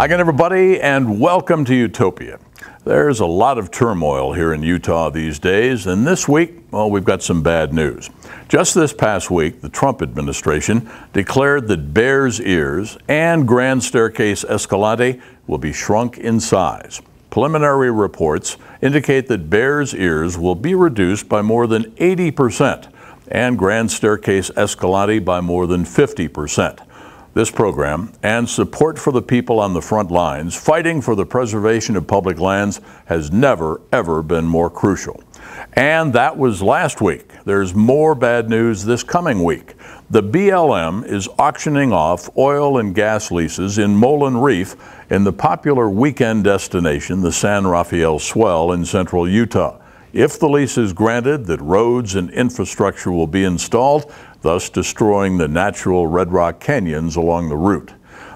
Hi again, everybody, and welcome to Utopia. There's a lot of turmoil here in Utah these days, and this week, well, we've got some bad news. Just this past week, the Trump administration declared that Bears Ears and Grand Staircase-Escalante will be shrunk in size. Preliminary reports indicate that Bears Ears will be reduced by more than 80% and Grand Staircase-Escalante by more than 50%. This program and support for the people on the front lines fighting for the preservation of public lands has never, ever been more crucial. And that was last week. There's more bad news this coming week. The BLM is auctioning off oil and gas leases in Moline Reef in the popular weekend destination, the San Rafael Swell in central Utah. If the lease is granted, that roads and infrastructure will be installed, thus destroying the natural red rock canyons along the route.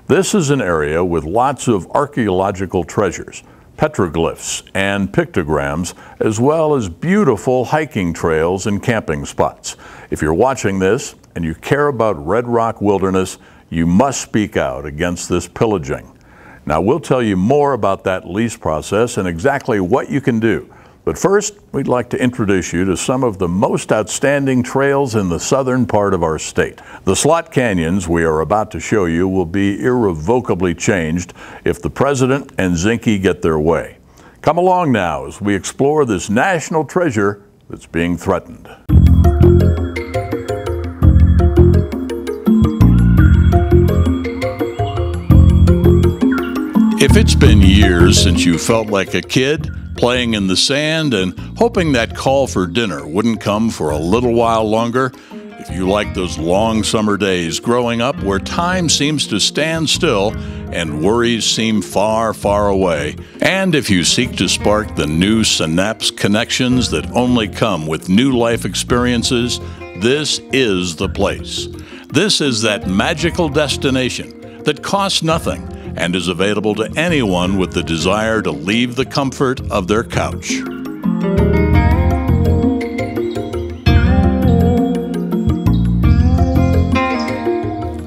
This is an area with lots of archaeological treasures, petroglyphs and pictograms, as well as beautiful hiking trails and camping spots. If you're watching this and you care about red rock wilderness, you must speak out against this pillaging. Now, we'll tell you more about that lease process and exactly what you can do. But first, we'd like to introduce you to some of the most outstanding trails in the southern part of our state. The slot canyons we are about to show you will be irrevocably changed if the president and Zinke get their way. Come along now as we explore this national treasure that's being threatened. If it's been years since you felt like a kid, playing in the sand and hoping that call for dinner wouldn't come for a little while longer, if you like those long summer days growing up where time seems to stand still and worries seem far, far away, and if you seek to spark the new synapse connections that only come with new life experiences, this is the place. This is that magical destination that costs nothing and is available to anyone with the desire to leave the comfort of their couch.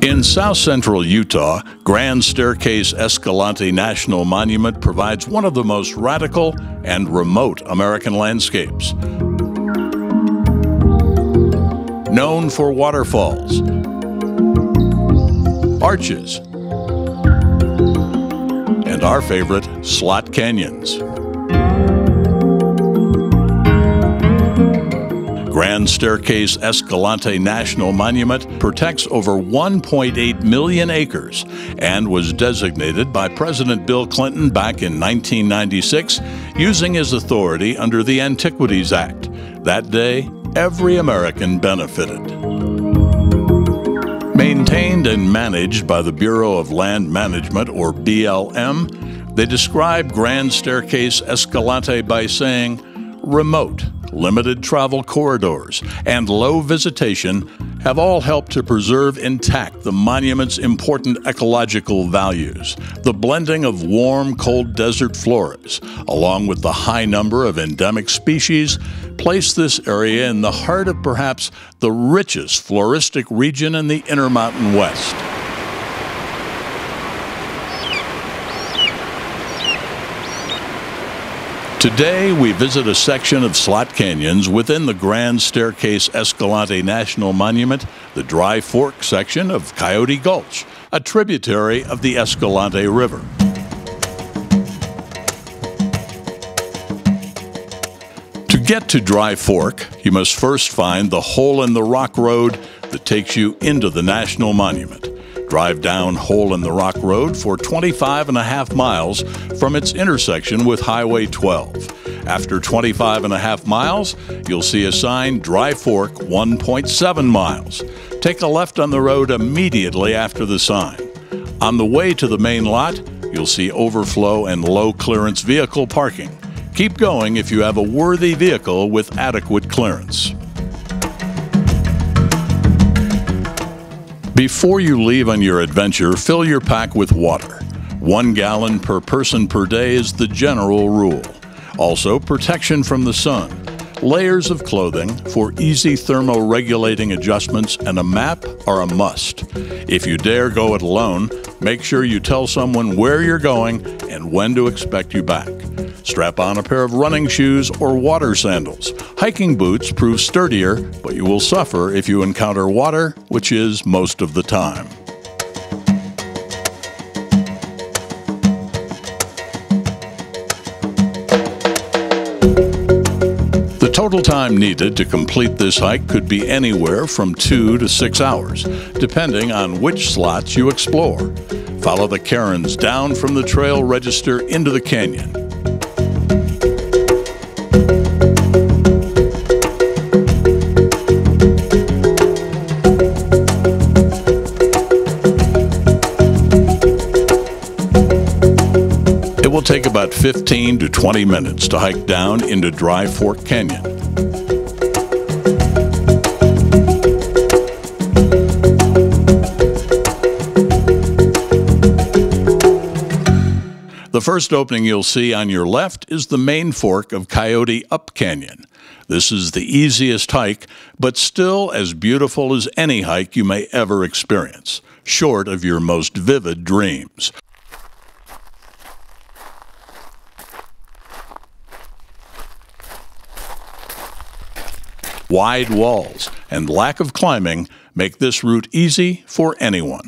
In south central Utah, Grand Staircase-Escalante National Monument provides one of the most radical and remote American landscapes. Known for waterfalls, arches, and our favorite, slot canyons. Grand Staircase-Escalante National Monument protects over 1.8 million acres and was designated by President Bill Clinton back in 1996 using his authority under the Antiquities Act. That day, every American benefited. Maintained and managed by the Bureau of Land Management, or BLM, they describe Grand Staircase-Escalante by saying, remote, limited travel corridors, and low visitation have all helped to preserve intact the monument's important ecological values. The blending of warm, cold desert floras, along with the high number of endemic species, place this area in the heart of perhaps the richest floristic region in the Intermountain West. Today, we visit a section of slot canyons within the Grand Staircase-Escalante National Monument, the Dry Fork section of Coyote Gulch, a tributary of the Escalante River. To get to Dry Fork, you must first find the Hole in the Rock Road that takes you into the National Monument. Drive down Hole in the Rock Road for 25.5 miles from its intersection with Highway 12. After 25.5 miles, you'll see a sign Dry Fork 1.7 miles. Take a left on the road immediately after the sign. On the way to the main lot, you'll see overflow and low clearance vehicle parking. Keep going if you have a worthy vehicle with adequate clearance. Before you leave on your adventure, fill your pack with water. 1 gallon per person per day is the general rule. Also, protection from the sun. Layers of clothing for easy thermoregulating adjustments and a map are a must. If you dare go it alone, make sure you tell someone where you're going and when to expect you back. Strap on a pair of running shoes or water sandals. Hiking boots prove sturdier, but you will suffer if you encounter water, which is most of the time. The total time needed to complete this hike could be anywhere from 2 to 6 hours, depending on which slots you explore. Follow the cairns down from the trail register into the canyon. It will take about 15 to 20 minutes to hike down into Dry Fork Canyon. The first opening you'll see on your left is the main fork of Coyote Up Canyon. This is the easiest hike, but still as beautiful as any hike you may ever experience, short of your most vivid dreams. Wide walls and lack of climbing make this route easy for anyone.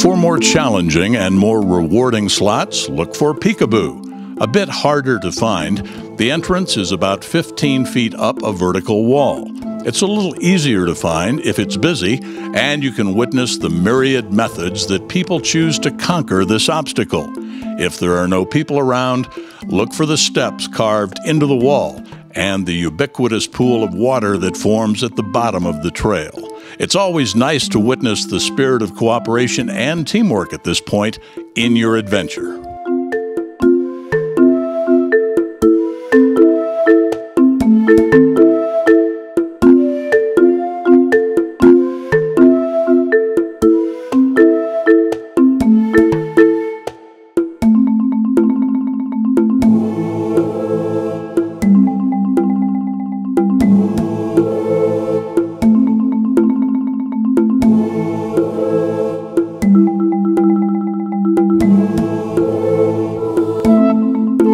For more challenging and more rewarding slots, look for Peekaboo. A bit harder to find, the entrance is about 15 feet up a vertical wall. It's a little easier to find if it's busy, and you can witness the myriad methods that people choose to conquer this obstacle. If there are no people around, look for the steps carved into the wall and the ubiquitous pool of water that forms at the bottom of the trail. It's always nice to witness the spirit of cooperation and teamwork at this point in your adventure.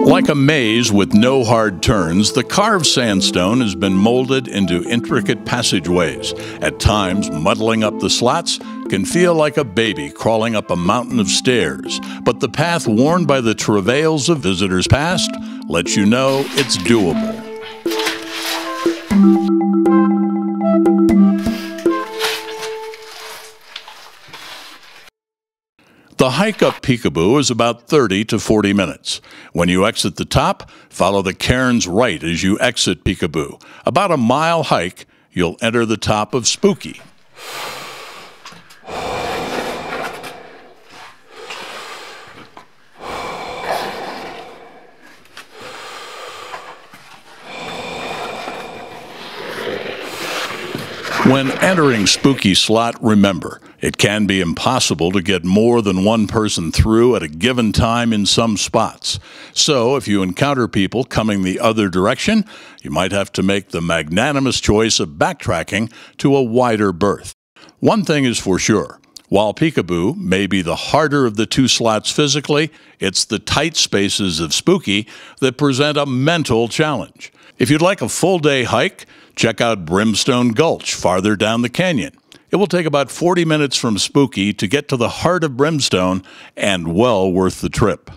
Like a maze with no hard turns, the carved sandstone has been molded into intricate passageways. At times, muddling up the slots can feel like a baby crawling up a mountain of stairs, but the path worn by the travails of visitors past lets you know it's doable. The hike up Peekaboo is about 30 to 40 minutes. When you exit the top, follow the cairns right as you exit Peekaboo. About a mile hike, you'll enter the top of Spooky. When entering Spooky Slot, remember, it can be impossible to get more than one person through at a given time in some spots. So if you encounter people coming the other direction, you might have to make the magnanimous choice of backtracking to a wider berth. One thing is for sure, while Peekaboo may be the harder of the two slots physically, it's the tight spaces of Spooky that present a mental challenge. If you'd like a full-day hike, check out Brimstone Gulch farther down the canyon. It will take about 40 minutes from Spooky to get to the heart of Brimstone, and well worth the trip.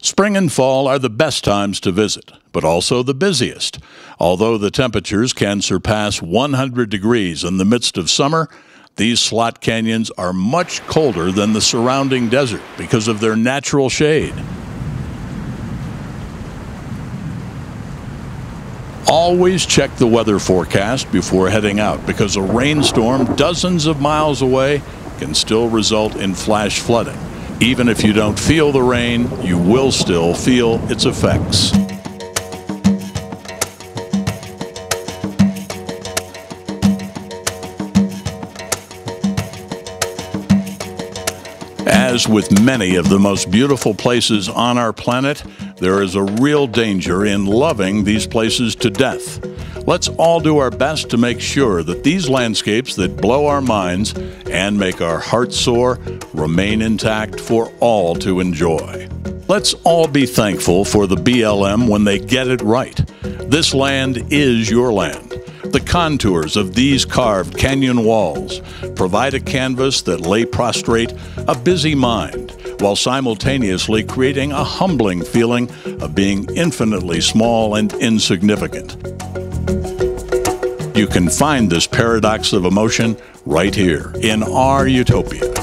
Spring and fall are the best times to visit, but also the busiest. Although the temperatures can surpass 100 degrees in the midst of summer, these slot canyons are much colder than the surrounding desert because of their natural shade. Always check the weather forecast before heading out, because a rainstorm dozens of miles away can still result in flash flooding. Even if you don't feel the rain, you will still feel its effects. As with many of the most beautiful places on our planet, there is a real danger in loving these places to death. Let's all do our best to make sure that these landscapes that blow our minds and make our hearts soar remain intact for all to enjoy. Let's all be thankful for the BLM when they get it right. This land is your land. The contours of these carved canyon walls provide a canvas that lay prostrate a busy mind, while simultaneously creating a humbling feeling of being infinitely small and insignificant. You can find this paradox of emotion right here in our Utopia.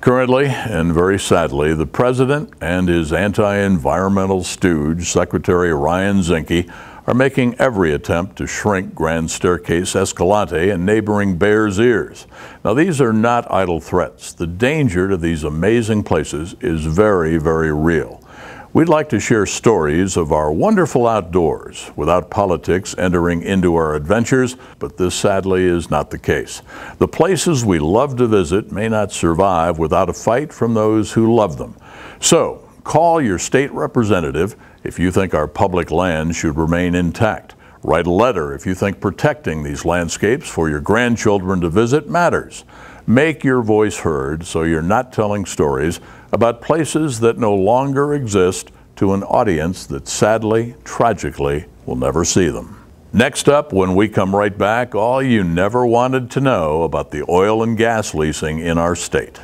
Currently, and very sadly, the President and his anti-environmental stooge, Secretary Ryan Zinke, are making every attempt to shrink Grand Staircase-Escalante and neighboring Bears Ears. Now, these are not idle threats. The danger to these amazing places is very, very real. We'd like to share stories of our wonderful outdoors without politics entering into our adventures, but this sadly is not the case. The places we love to visit may not survive without a fight from those who love them. So, call your state representative if you think our public land should remain intact. Write a letter if you think protecting these landscapes for your grandchildren to visit matters. Make your voice heard so you're not telling stories about places that no longer exist to an audience that sadly, tragically, will never see them. Next up, when we come right back, all you never wanted to know about the oil and gas leasing in our state.